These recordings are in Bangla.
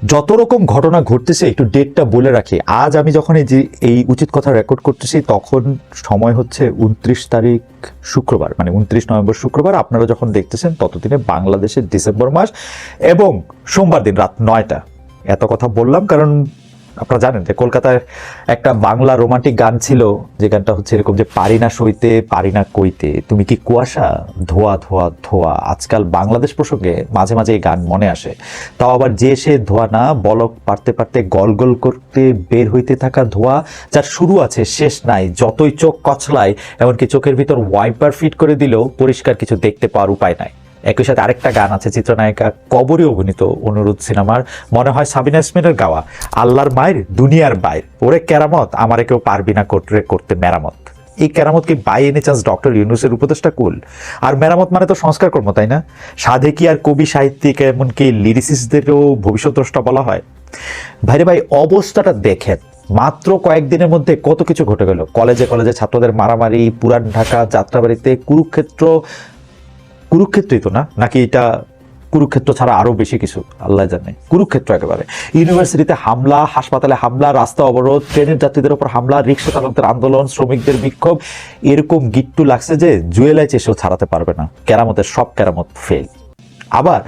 যত রকম ঘটনা ঘটতেছে একটু ডেটটা বলে রাখি। আজ আমি যখন এই উচিত কথা রেকর্ড করতেছি তখন সময় হচ্ছে 29 তারিখ শুক্রবার, মানে 29 নভেম্বর শুক্রবার। আপনারা যখন দেখতেছেন ততদিনে বাংলাদেশের ডিসেম্বর মাস এবং সোমবার দিন রাত 9টা। এত কথা বললাম কারণ আপনারা জানেন যে কলকাতায় একটা বাংলা রোমান্টিক গান ছিল, যে গানটা হচ্ছে এরকম যে পারি না সইতে পারি না কইতে তুমি কি কুয়াশা ধোয়া ধোয়া ধোয়া। আজকাল বাংলাদেশ প্রসঙ্গে মাঝে মাঝে এই গান মনে আসে, তাও আবার যে সে ধোয়া না, বলক পারতে পারতে গল গল করতে বের হইতে থাকা ধোয়া, যার শুরু আছে শেষ নাই, যতই চোখ কচলায় এমনকি চোখের ভিতর ওয়াইপার ফিট করে দিলেও পরিষ্কার কিছু দেখতে পাওয়ার উপায় নাই। একই সাথে আরেকটা গান আছে চিত্রনায়িকা কবরী অভিনীত অনুরোধ সিনেমার, মনে হয় সাবিনা ইয়াসমিনের গাওয়া, আল্লাহর মায়ের দুনিয়ার বাইর, ওরে কেরামত আমারে কেউ পারবি না করতে মেরামত। এই কেরামত কি বাই এনি চান্স ডক্টর ইউনূসের উপদেষ্টা কুল? আর মেরামত মানে তো সংস্কার কর্ম, তাই না? সাধে কি আর কবি সাহিত্যিক এমনকি লিরিসিস্টদেরও ভবিষ্যৎদ্রষ্টা বলা হয়? ভাইরে ভাই, অবস্থাটা দেখেন। মাত্র কয়েকদিনের মধ্যে কত কিছু ঘটে গেল। কলেজে কলেজে ছাত্রদের মারামারি, পুরান ঢাকা যাত্রাবাড়িতে কুরুক্ষেত্রই তো না, নাকি এটা কুরুক্ষেত্র ছাড়া আরো বেশি কিছু আল্লাহ জানে। কুরুক্ষেত্র একেবারে। ইউনিভার্সিটিতে হামলা, হাসপাতালে হামলা, রাস্তা অবরোধ, ট্রেনের যাত্রীদের উপর হামলা, রিক্সা চালকদের আন্দোলন, শ্রমিকদের বিক্ষোভ। এরকম গিট্টু লাগছে যে জুয়েলাই চেষ্টাও ছাড়াতে পারবে না। কেরামতের সব কেরামত ফেল। আবার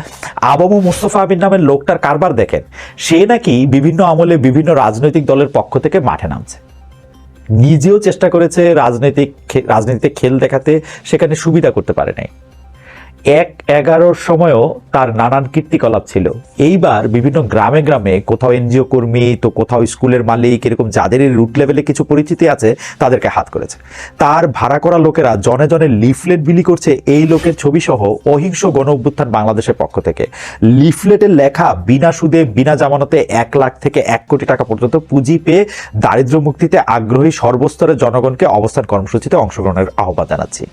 আবু মুস্তফা আমিন নামের লোকটার কারবার দেখেন। সে নাকি বিভিন্ন বিভিন্ন রাজনৈতিক দলের পক্ষ থেকে মাঠে নামছে, নিজেও চেষ্টা করেছে রাজনীতিতে খেল দেখাতে, সেখানে সুবিধা করতে পারে নাই। 1-11 সময়ও তার নানান কীর্তিকলাপ ছিল। এইবার বিভিন্ন গ্রামে গ্রামে কোথাও এনজিও কর্মী, তো কোথাও স্কুলের মালিক, এরকম যাদের রুট লেভেলে কিছু পরিচিতি আছে তাদেরকে হাত করেছে। তার ভাড়া করা লোকেরা জনে জনে লিফলেট বিলি করছে এই লোকের ছবি সহ অহিংস গণ অভ্যুত্থান বাংলাদেশের পক্ষ থেকে। লিফলেটের লেখা বিনা সুদে বিনা জামানতে 1 লাখ থেকে 1 কোটি টাকা পর্যন্ত পুঁজি পেয়ে দারিদ্র মুক্তিতে আগ্রহী সর্বস্তরের জনগণকে অবস্থান কর্মসূচিতে অংশগ্রহণের আহ্বান জানাচ্ছি।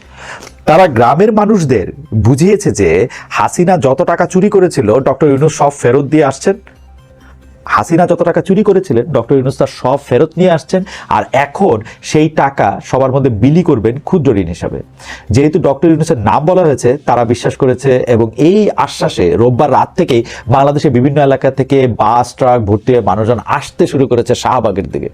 তারা গ্রামের মানুষদের বুঝিয়েছে যে হাসিনা যত টাকা চুরি করেছিল ডক্টর ইউনূস সব ফেরত দিয়ে আসছেন। হাসিনা যত টাকা চুরি করেছিলেন ডক্টর ইউনূস তার সব ফেরত নিয়ে আসছেন, আর এখন সেই টাকা সবার মধ্যে বিলি করবেন ক্ষুদ্র ঋণ হিসাবে। যেহেতু ডক্টর ইউনূসের নাম বলা হয়েছে, তারা বিশ্বাস করেছে এবং এই আশ্বাসে রোববার রাত থেকেই বাংলাদেশের বিভিন্ন এলাকা থেকে বাস ট্রাক ভর্তি হয়ে মানুষজন আসতে শুরু করেছে শাহবাগের দিকে।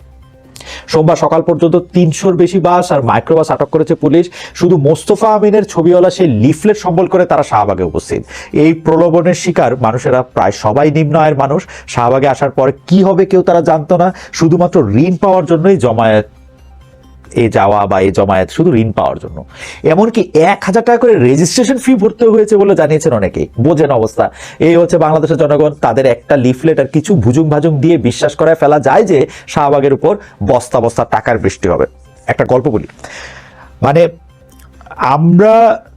সোমবার সকাল পর্যন্ত 300-র বেশি বাস আর মাইক্রোবাস আটক করেছে পুলিশ। শুধু মোস্তফা আমিনের ছবিওয়ালা সেই লিফলেট সম্বল করে তারা শাহবাগে উপস্থিত। এই প্রলোভনের শিকার মানুষেরা প্রায় সবাই নিম্ন আয়ের মানুষ। শাহবাগে আসার পরে কি হবে কেউ তারা জানতো না। শুধুমাত্র ঋণ পাওয়ার জন্যই জমায়েত শুধু ঋণ পাওয়ার জন্য। এমনকি 1000 টাকা করে রেজিস্ট্রেশন ফি ভরতে হয়েছে বলে জানিয়েছেন অনেকেই। বোঝেন অবস্থা। এই হচ্ছে বাংলাদেশের জনগণ। তাদের একটা লিফলেট আর কিছু ভুজুং ভাজুং দিয়ে বিশ্বাস করায় ফেলা যায় যে শাহবাগের উপর বস্তা বস্তা টাকার বৃষ্টি হবে। একটা গল্প বলি, মানে আমরা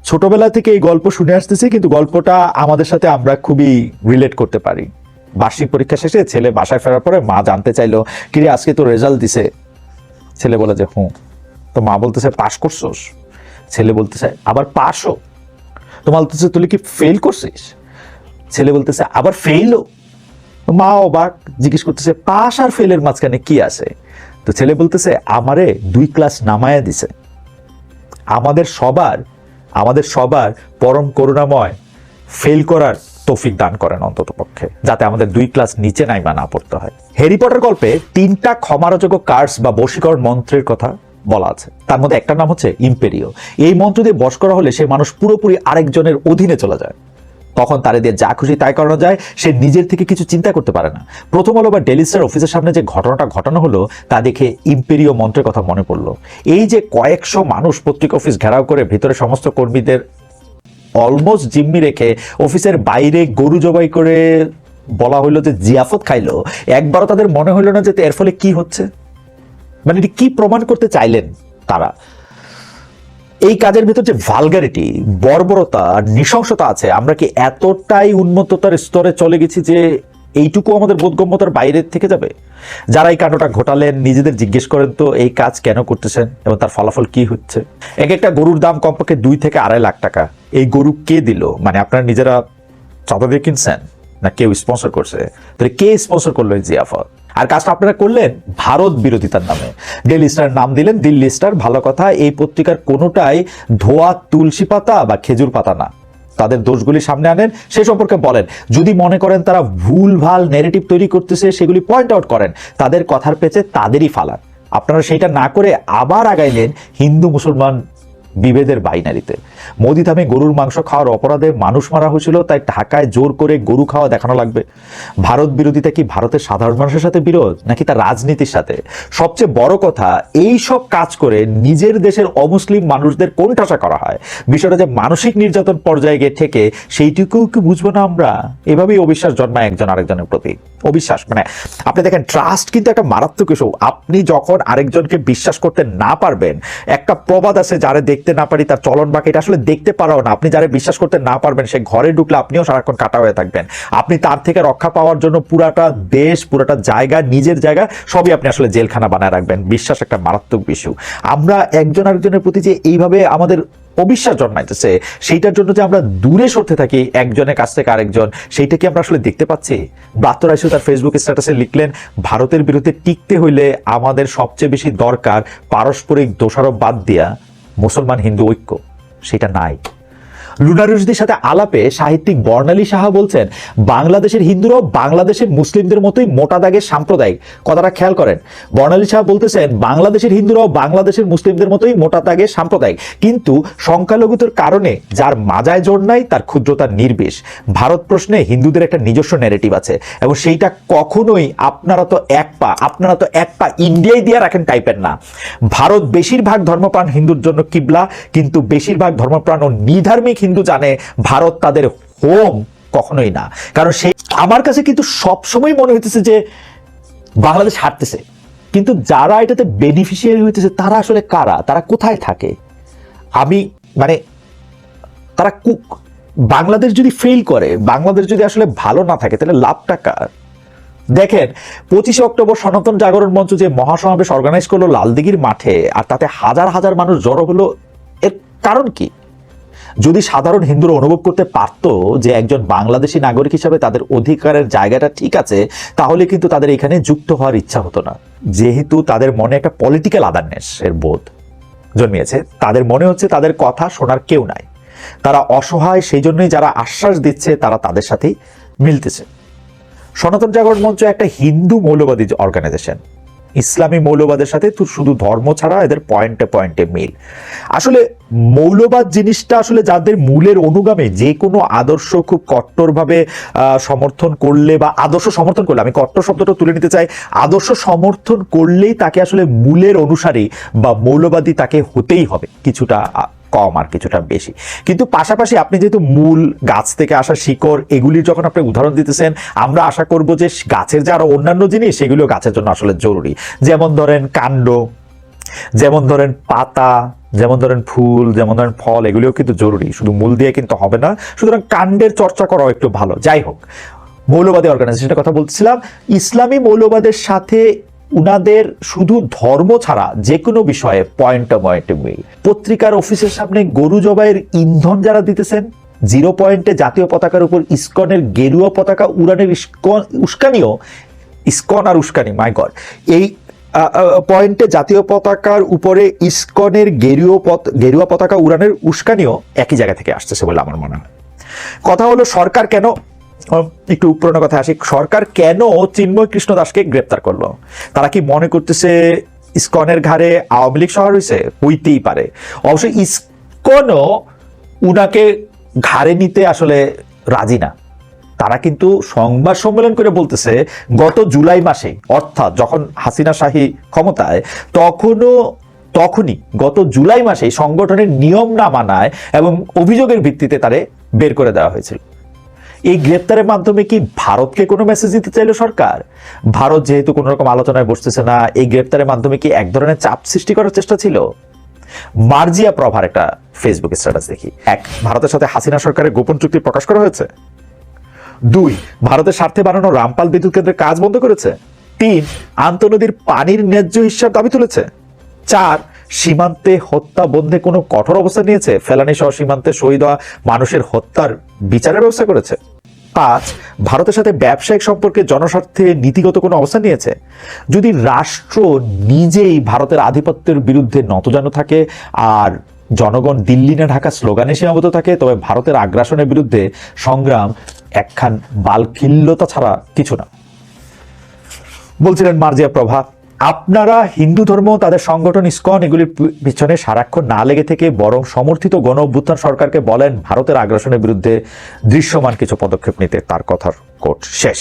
ছোটবেলা থেকে এই গল্প শুনে আসতেছি, কিন্তু গল্পটা আমাদের সাথে আমরা খুবই রিলেট করতে পারি। বার্ষিক পরীক্ষা শেষে ছেলে বাসায় ফেরার পরে মা জানতে চাইলো, কিরে আজকে তো রেজাল্ট দিছে? ছেলে বলে যে হুঁ। তো মা বলতেছে পাস করছোস? ছেলে বলতেছে আবার পাসও? তো মা বলতেছে তুই কি ফেল করছিস? ছেলে বলতেছে আবার ফেলও? মা অবাক, জিজ্ঞেস করতেছে পাস আর ফেলের মাঝখানে কি আছে? তো ছেলে বলতেছে আমারে 2 ক্লাস নামায়া দিছে। আমাদের সবার পরম করুণাময় ফেল করার তৌফিক দান করেন অন্তত পক্ষে, যাতে আমাদের 2 ক্লাস নিচে নাইমা না পড়তে হয়। হ্যারি পটার গল্পে 3টা ক্ষমারযোগ্য কার্স বা বশীকরণ মন্ত্রের কথা বলা আছে। তার মধ্যে একটা নাম হচ্ছে ইম্পেরিও। এই মন্ত্র দিয়ে বশ করা হলে সে মানুষ পুরোপুরি আরেকজনের অধীনে চলে যায়। তখন তারে দিয়ে যা খুশি তাই করানো যায়। সে নিজের থেকে কিছু চিন্তা করতে পারে না। প্রথম আলো বা ডেইলি স্টার অফিসের সামনে যে ঘটনাটা ঘটানো হলো তা দেখে ইম্পেরিও মন্ত্রের কথা মনে পড়লো। এই যে কয়েকশো মানুষ পত্রিকা অফিস ঘেরাও করে ভিতরে সমস্ত কর্মীদের অলমোস্ট জিম্মি রেখে অফিসের বাইরে গরু জবাই করে বলা হইলো যে জিয়াফত খাইলো, একবারও তাদের মনে হইলো না যে এর ফলে কি হচ্ছে, মানে এটি কি প্রমাণ করতে চাইলেন তারা? এই কাজের ভিতর যে ভালগারিটি, বর্বরতা আর নৃশংসতা আছে, আমরা কি এতটাই উন্মত্ততার স্তরে চলে গেছি যে এইটুকু আমাদের বোধগম্যতার বাইরে থেকে যাবে? যারা এই কাণ্ডটা ঘটালেন নিজেদের জিজ্ঞেস করেন তো এই কাজ কেন করতেছেন এবং তার ফলাফল কি হচ্ছে। একটা গরুর দাম কমপক্ষে 2 থেকে 2.5 লাখ টাকা। এই গরু কে দিল? মানে আপনারা নিজেরা চাঁদা দিয়ে কিনছেন না কেউ স্পন্সর করছে? তাহলে কে স্পন্সর করলো এই জিয়াফত? আর কাজটা আপনারা করলেন ভারত বিরোধিতার নামে। ডেইলি স্টার নাম দিলেন দিল্লি স্টার। ভালো কথা, এই পত্রিকার কোনোটাই ধোয়া তুলসী পাতা বা খেজুর পাতা না। তাদের দোষগুলি সামনে আনেন, সে সম্পর্কে বলেন। যদি মনে করেন তারা ভুলভাল নেগেটিভ তৈরি করতেছে, সেগুলি পয়েন্ট আউট করেন, তাদের কথার পেছে তাদেরই ফালান। আপনারা সেইটা না করে আবার আগাইলেন হিন্দু মুসলমান বিভেদের বাইনারিতে। মোদি ধামে গরুর মাংস খাওয়ার অপরাধে মানুষ মারা হয়েছিল, তাই ঢাকায় জোর করে গরু খাওয়া দেখানো লাগবে। ভারত বিরোধিতা কি ভারতের সাধারণ মানুষের সাথে বিরোধ, নাকি তার রাজনীতির সাথে? সবচেয়ে বড় কথা, এই সব কাজ করে নিজের দেশের অমুসলিম মানুষদের কোণঠাসা করা হয়। বিষয়টা যে মানসিক নির্যাতন পর্যায়ে গিয়ে থেকে, সেইটুকুও কি বুঝবো না আমরা? এভাবেই অবিশ্বাস জন্মায় একজন আরেকজনের প্রতি। অবিশ্বাস মানে আপনি দেখেন, ট্রাস্ট কিন্তু একটা মারাত্মক ইস্যু। আপনি যখন আরেকজনকে বিশ্বাস করতে না পারবেন, একটা প্রবাদ আছে, যারে দেখতে না পারি তার চলন বাকি, এটা আসলে দেখতে পারাও না। আপনি যারা বিশ্বাস করতে না পারবেন, সে ঘরে ঢুকলে আপনিও সারাক্ষণ কাটা হয়ে থাকবেন। আপনি তার থেকে রক্ষা পাওয়ার জন্য পুরাটা দেশ, পুরাটা জায়গা, নিজের জায়গা সবই আপনি আসলে জেলখানা বানায় রাখবেন। বিশ্বাস একটা মারাত্মক ইস্যু। আমরা একজন আরেকজনের প্রতি যে এইভাবে আমাদের অবিশ্বাস জন্মাইতেছে, সেইটার জন্য যে আমরা দূরে সরতে থাকি একজনের কাছ থেকে আরেকজন, সেইটা কি আমরা আসলে দেখতে পাচ্ছি? ব্রাত্য রাইসু তার ফেসবুক স্ট্যাটাসে লিখলেন, ভারতের বিরুদ্ধে টিকতে হইলে আমাদের সবচেয়ে বেশি দরকার পারস্পরিক দোষারোপ বাদ দিয়া মুসলমান হিন্দু ঐক্য। সেটা নাই। লুনা রুশদির সাথে আলাপে সাহিত্যিক বর্ণালী সাহা বলছেন, বাংলাদেশের হিন্দুরাও বাংলাদেশের মুসলিমদের মতোই মোটা দাগের সাম্প্রদায়িক। কথাটা খেয়াল করেন। বর্ণালী সাহা বলতেছেন, বাংলাদেশের হিন্দুরাও বাংলাদেশের মুসলিমদের মতোই মোটা দাগের সাম্প্রদায়িক, কিন্তু সংখ্যালঘুতার কারণে যার মাজায় জোর নাই তার ক্ষুদ্রতা নির্বিষ। ভারত প্রশ্নে হিন্দুদের একটা নিজস্ব ন্যারেটিভ আছে, এবং সেইটা কখনোই আপনারা তো এক পা ইন্ডিয়ায় দিয়ে রাখেন টাইপের না। ভারত বেশিরভাগ ধর্মপ্রাণ হিন্দুর জন্য কিবলা, কিন্তু বেশিরভাগ ধর্মপ্রাণ ও নিধার্মিক হিন্দু জানে ভারত তাদের হোম কখনোই না। কারণ সেই আমার কাছে কিন্তু সবসময় মনে হইতেছে যে বাংলাদেশ হারতেছে, কিন্তু যারা এটাতে বেনিফিশিয়ারি হইতেছে তারা আসলে কারা, তারা কোথায় থাকে? আমি মানে তারা বাংলাদেশ যদি ফেল করে, বাংলাদেশ যদি আসলে ভালো না থাকে, তাহলে লাভটা কার? দেখেন, 25 অক্টোবর সনাতন জাগরণ মঞ্চ যে মহাসমাবেশ অর্গানাইজ করলো লালদিঘির মাঠে, আর তাতে হাজার হাজার মানুষ জড়ো হলো, এর কারণ কি? যদি সাধারণ হিন্দুরা অনুভব করতে পারত যে একজন বাংলাদেশি নাগরিক হিসাবে তাদের অধিকারের জায়গাটা ঠিক আছে, তাহলে কিন্তু তাদের এখানে যুক্ত হওয়ার ইচ্ছা হতো না। যেহেতু তাদের মনে একটা পলিটিক্যাল আদারনেস এর বোধ জন্মিয়েছে, তাদের মনে হচ্ছে তাদের কথা শোনার কেউ নাই, তারা অসহায়, সেই জন্যই যারা আশ্বাস দিচ্ছে তারা তাদের সাথেই মিলতেছে। সনাতন জাগরণ মঞ্চ একটা হিন্দু মৌলবাদী অর্গানাইজেশন। ইসলামী মৌলবাদের সাথে তো শুধু ধর্ম ছাড়া এদের পয়েন্টে পয়েন্টে মিল। আসলে মৌলবাদ জিনিসটা আসলে যাদের মূলের অনুগামী, যে কোনো আদর্শ খুব কট্টরভাবে সমর্থন করলে, বা আদর্শ সমর্থন করলে, আমি কট্টর শব্দটা তুলে নিতে চাই, আদর্শ সমর্থন করলেই তাকে আসলে মূলের অনুসারী বা মৌলবাদী তাকে হতেই হবে, কিছুটা কম আর কিছুটা বেশি। কিন্তু পাশাপাশি আপনি যেহেতু মূল গাছ থেকে আসা শিকড়, এগুলির যখন আপনি উদাহরণ দিতেছেন, আমরা আশা করব যে গাছের যে আরো অন্যান্য জিনিস, সেগুলো গাছের জন্য আসলে জরুরি। যেমন ধরেন কাণ্ড, যেমন ধরেন পাতা, যেমন ধরেন ফুল, যেমন ধরেন ফল, এগুলিও কিন্তু জরুরি। শুধু মূল দিয়ে কিন্তু হবে না, সুতরাং কাণ্ডের চর্চা করাও একটু ভালো। যাই হোক, মৌলবাদী অর্গানাইজেশনের কথা বলছিলাম। ইসলামী মৌলবাদের সাথে উনাদের শুধু ধর্ম ছাড়া যে কোনো বিষয়ে পয়েন্টে পয়েন্টে মিল। পত্রিকার অফিসের সামনে গরু জবাইয়ের ইন্ধন যারা দিতেছেন, 0 পয়েন্টে জাতীয় পতাকার উপর ইসকনের গেরুয়া পতাকা উড়ানের উস্কানিও, ইসকন আর উস্কানি, মাই গড, এই পয়েন্টে জাতীয় পতাকার উপরে ইসকনের গেরুয়া পতাকা উড়ানের উস্কানিও একই জায়গা থেকে আসতেছে বলে আমার মনে হয়। কথা হলো, সরকার কেন, একটু পুরোনো কথা আসি, সরকার কেন চিন্ময় কৃষ্ণ দাসকে গ্রেপ্তার করলো? তারা কি মনে করতেছে ইসকনের ঘাড়ে আওয়ামী লীগ শহর হয়েছে? হইতেই পারে। অবশ্যই ইসকনও উনাকে ঘাড়ে নিতে আসলে রাজি না। তারা কিন্তু সংবাদ সম্মেলন করে বলতেছে, গত জুলাই মাসে, অর্থাৎ যখন হাসিনা শাহী ক্ষমতায়, তখনই গত জুলাই মাসে সংগঠনের নিয়ম না মানায় এবং অভিযোগের ভিত্তিতে তারে বের করে দেওয়া হয়েছিল। এই গ্রেপ্তারের মাধ্যমে কি ভারতকে কোনো মেসেজ দিতে চাইল সরকার? ভারত যেহেতু কোনো রকম আলোচনায় বসতেছে না, এই গ্রেপ্তারের মাধ্যমে কি এক ধরনের চাপ সৃষ্টি করার চেষ্টা ছিল? মার্জিয়া প্রভার একটা ফেসবুক স্ট্যাটাস দেখি। 1, ভারতের সাথে হাসিনা সরকারের গোপন চুক্তি প্রকাশ করা হয়েছে। 2, ভারতের স্বার্থে বানানো রামপাল বিদ্যুৎ কেন্দ্রের কাজ বন্ধ করেছে। 3, আন্তঃনদীর পানির ন্যায্য হিসাব দাবি তুলেছে। 4, সীমান্তে হত্যা বন্ধে কোনো কঠোর অবস্থা নিয়েছে, ফেলানি সহ সীমান্তে শহীদ হওয়া মানুষের হত্যার বিচারের ব্যবস্থা করেছে। 5, ভারতের সাথে ব্যবসায়িক সম্পর্কে জনস্বার্থে নীতিগত কোনো অবস্থান নিয়েছে। যদি রাষ্ট্র নিজেই ভারতের আধিপত্যের বিরুদ্ধে নতজানু থাকে আর জনগণ দিল্লি না ঢাকা স্লোগানে সীমাবদ্ধ থাকে, তবে ভারতের আগ্রাসনের বিরুদ্ধে সংগ্রাম একখান বালখিল্যতা ছাড়া কিছু না। বলছিলেন মার্জিয়া প্রভা, আপনারা হিন্দু ধর্ম, তাদের সংগঠন ইসকন এগুলির পিছনে সারাক্ষণ না লেগে থেকে বরং সমর্থিত গণ অভ্যুত্থান সরকারকে বলেন ভারতের আগ্রাসনের বিরুদ্ধে দৃশ্যমান কিছু পদক্ষেপ নিতে। তার কথার কোট শেষ।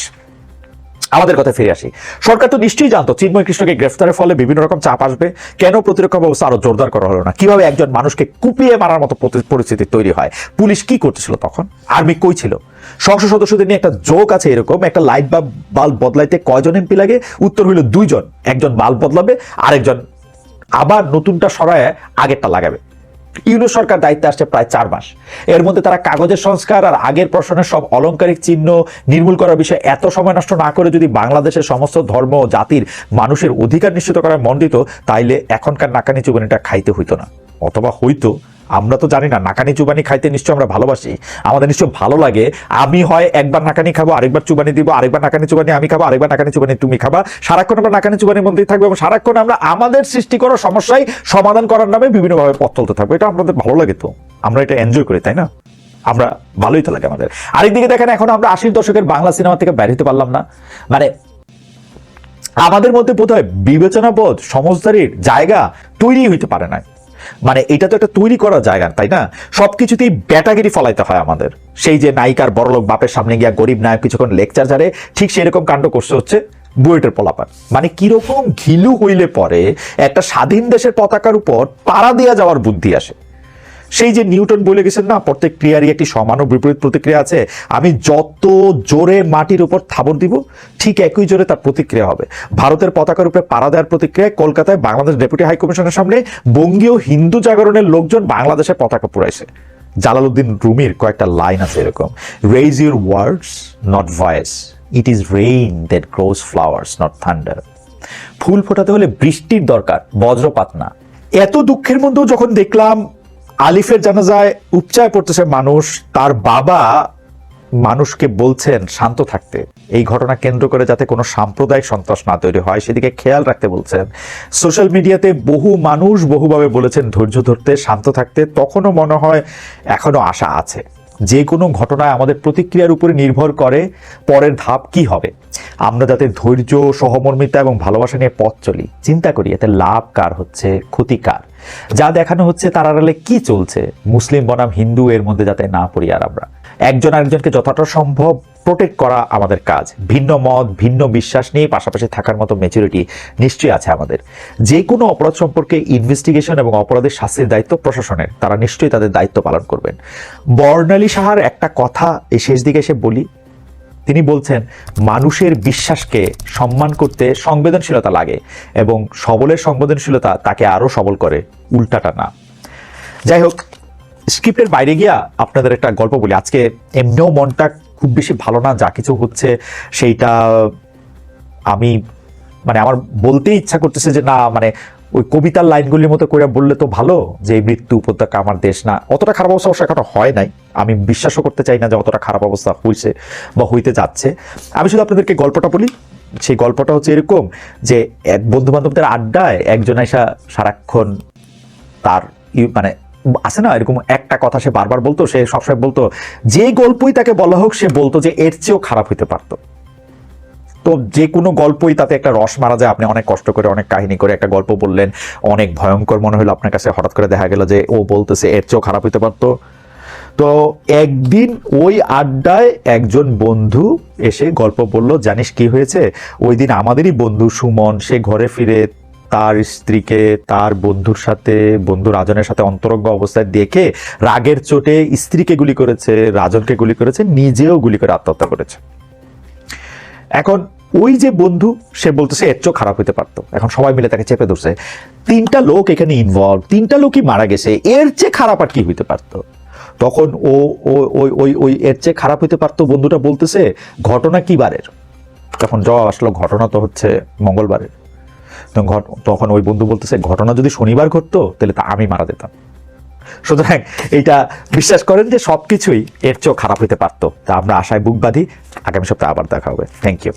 আমাদের কথা ফিরে আসি। সরকার তো নিশ্চয়ই জানতো চিন্ময় কৃষ্ণকে গ্রেফতারের ফলে বিভিন্ন রকম চাপ আসবে। কেন প্রতিরক্ষা ব্যবস্থা আরো জোরদার করা হলো না? কিভাবে একজন মানুষকে কুপিয়ে মারার মতো পরিস্থিতি তৈরি হয়? পুলিশ কি করতেছিল তখন? আর্মি কই ছিল? সংসদ সদস্যদের নিয়ে একটা জোক আছে এরকম, একটা লাইট বাল্ব বদলাইতে কয়জন এমপি লাগে? উত্তর হইল 2 জন। একজন বাল্ব বদলাবে, আরেকজন আবার নতুনটা সরায় আগেরটা লাগাবে। ইউনূস সরকার দায়িত্বে আসছে প্রায় 4 মাস। এর মধ্যে তারা কাগজের সংস্কার আর আগের প্রশ্নের সব অলংকারিক চিহ্ন নির্মূল করার বিষয়ে এত সময় নষ্ট না করে যদি বাংলাদেশের সমস্ত ধর্ম ও জাতির মানুষের অধিকার নিশ্চিত করায় মন দিত, তাইলে এখনকার নাকানি চুবানিটা খাইতে হইতো না। অথবা হইতো, আমরা তো জানি না। নাকানি চুবানি খাইতে নিশ্চয় আমরা ভালোবাসি, আমাদের নিশ্চয় ভালো লাগে। আমি হয় একবার নাকানি খাবো, আরেকবার চুবানি দিব, আরেকবার নাকানি চুবানি আমি খাবো, আরেকবার নাকানি চুবানি তুমি খাবা। সারাক্ষণ আমরা নাকানি চুবানির মধ্যেই থাকবো এবং সারাক্ষণ আমরা আমাদের সৃষ্টি করা সমস্যায় সমাধান করার নামে বিভিন্নভাবে পথ চলতে থাকবো। এটা আমাদের ভালো লাগে, তো আমরা এটা এনজয় করি, তাই না? আমরা ভালোই তো লাগে আমাদের। আরেকদিকে দেখেন, এখন আমরা 80 দশকের বাংলা সিনেমা থেকে বের হতে পারলাম না। মানে আমাদের মধ্যে বোধহয় বিবেচনাবোধ, সমঝদারির জায়গা তৈরি হইতে পারে না। মানে এটা তো একটা তৈরি করা জায়গা, তাই না? সবকিছুতেই ব্যাটাগিরি ফলাইতে হয় আমাদের। সেই যে নায়িকার বড়লোক বাপের সামনে গিয়া গরিব নায়ক কিছুক্ষণ লেকচার ঝাড়ে, ঠিক সেরকম কাণ্ড করছে হচ্ছে বুয়েটের পোলাপান। মানে কিরকম ঘিলু হইলে পরে একটা স্বাধীন দেশের পতাকার উপর পাড়া দিয়া যাওয়ার বুদ্ধি আসে। সেই যে নিউটন বলে গেছেন না, প্রত্যেক ক্রিয়ারই একটি সমান ও বিপরীত প্রতিক্রিয়া আছে। আমি যত জোরে মাটির উপর থাবর দিব, ঠিক একই জোরে তার প্রতিক্রিয়া হবে। ভারতের পতাকার উপরে পাড়া দেওয়ার প্রতিক্রিয়ায় কলকাতায় বাংলাদেশ ডেপুটি হাইকমিশনের সামনে বঙ্গীয় হিন্দু জাগরণের লোকজন বাংলাদেশের পতাকা পুরাইছে। জালালউদ্দিন রুমির কয়েকটা লাইন আছে এরকম, raise your words not voice, it is rain that grows flowers not thunder. ফুল ফোটাতে হলে বৃষ্টির দরকার, বজ্রপাত না। এত দুঃখের মধ্যেও যখন দেখলাম আলিফের জানাজায় উপচায় পড়তেছে মানুষ, তার বাবা মানুষকে বলছেন শান্ত থাকতে, এই ঘটনা কেন্দ্র করে যাতে কোনো সাম্প্রদায়িক সন্ত্রাস না তৈরি হয় সেদিকে খেয়াল রাখতে বলছেন। সোশ্যাল মিডিয়াতে বহু মানুষ বহুভাবে বলেছেন ধৈর্য ধরতে, শান্ত থাকতে। তখনও মনে হয় এখনো আশা আছে। যে কোনো ঘটনায় আমাদের প্রতিক্রিয়ার উপরে নির্ভর করে পরের ধাপ কি হবে। আমরা যাতে ধৈর্য, সহমর্মিতা এবং ভালোবাসা নিয়ে পথ চলি, চিন্তা করি এতে লাভ কার হচ্ছে, ক্ষতি কার। যা দেখানো হচ্ছে তার আড়ালে কি চলছে, মুসলিম বনাম হিন্দু এর মধ্যে যাতে না পড়ি। আর আমরা একজন আরেকজনকে যতটা সম্ভব প্রোটেক্ট করা আমাদের কাজ। ভিন্ন মত, ভিন্ন বিশ্বাস নিয়ে পাশাপাশি থাকার মতো ম্যাচুরিটি নিশ্চয়ই আছে আমাদের। যে কোনো অপরাধ সম্পর্কে ইনভেস্টিগেশন এবং অপরাধের শাস্তির দায়িত্ব প্রশাসনের, তারা নিশ্চয়ই তাদের দায়িত্ব পালন করবেন। বর্ণালী সাহার একটা কথা এই শেষ দিকে এসে বলি। তিনি বলছেন মানুষের বিশ্বাসকে সম্মান করতে সংবেদনশীলতা লাগে এবং সবলের সংবেদনশীলতা তাকে আরো সবল করে, উল্টাটা না। যাই হোক, স্ক্রিপ্টের বাইরে গিয়া আপনাদের একটা গল্প বলি। আজকে এমনিও মনটা খুব বেশি ভালো না, যা কিছু হচ্ছে সেইটা আমি মানে আমার বলতে ইচ্ছা করতেছে যে না, মানে ওই কবিতার লাইনগুলির মতো করে বললে তো ভালো, যে এই মৃত্যু উপত্যকা আমার দেশ না। অতটা খারাপ অবস্থা অবশ্য এখনো হয় নাই, আমি বিশ্বাসও করতে চাই না যে অতটা খারাপ অবস্থা হয়েছে বা হইতে যাচ্ছে। আমি শুধু আপনাদেরকে গল্পটা বলি। সেই গল্পটা হচ্ছে এরকম যে এক বন্ধু বান্ধবদের আড্ডায় একজন এসা সারাক্ষণ তার মানে আছে না এরকম একটা কথা সে বারবার বলতো, সে সবসময় বলতো যে গল্পই তাকে বলা হোক সে বলতো যে এর চেয়েও খারাপ হইতে পারতো। তো যে কোনো গল্পই তাতে একটা রস মারা যায়। আপনি অনেক কষ্ট করে অনেক কাহিনী করে একটা গল্প বললেন, অনেক ভয়ঙ্কর মনে হলো আপনার কাছে, হঠাৎ করে দেখা গেল যে ও বলতেছে এর চেয়েও খারাপ হইতে পারতো। তো একদিন ওই আড্ডায় একজন বন্ধু এসে গল্প বলল, জানিস কি হয়েছে? ওই দিন আমাদেরই বন্ধু সুমন সে ঘরে ফিরে তার স্ত্রীকে তার বন্ধুর সাথে, বন্ধু রাজনের সাথে অন্তরঙ্গ অবস্থায় দেখে রাগের চোটে স্ত্রীকে গুলি করেছে, রাজনকে গুলি করেছে, নিজেও গুলি করে আত্মহত্যা করেছে। এখন ওই যে বন্ধু সে বলতেছে এর চেয়েও খারাপ হইতে পারতো। এখন সবাই মিলে তাকে চেপে ধরছে, 3টা লোক এখানে ইনভলভ, 3টা লোকই মারা গেছে, এর চেয়ে খারাপ আর কি হইতে পারতো? তখন ওই এর চেয়ে খারাপ হইতে পারতো বন্ধুটা বলতেছে ঘটনা কি বারের? তখন জবাব আসলো ঘটনা তো হচ্ছে মঙ্গলবারের। তখন ওই বন্ধু বলতেছে ঘটনা যদি শনিবার ঘটতো তাহলে তা আমি মারা যেতাম। সুতরাং এইটা বিশ্বাস করেন যে সবকিছুই এর চেয়েও খারাপ হইতে পারতো। তা আমরা আশায় বুক বাঁধি, আগামী সপ্তাহে আবার দেখা হবে। Thank you.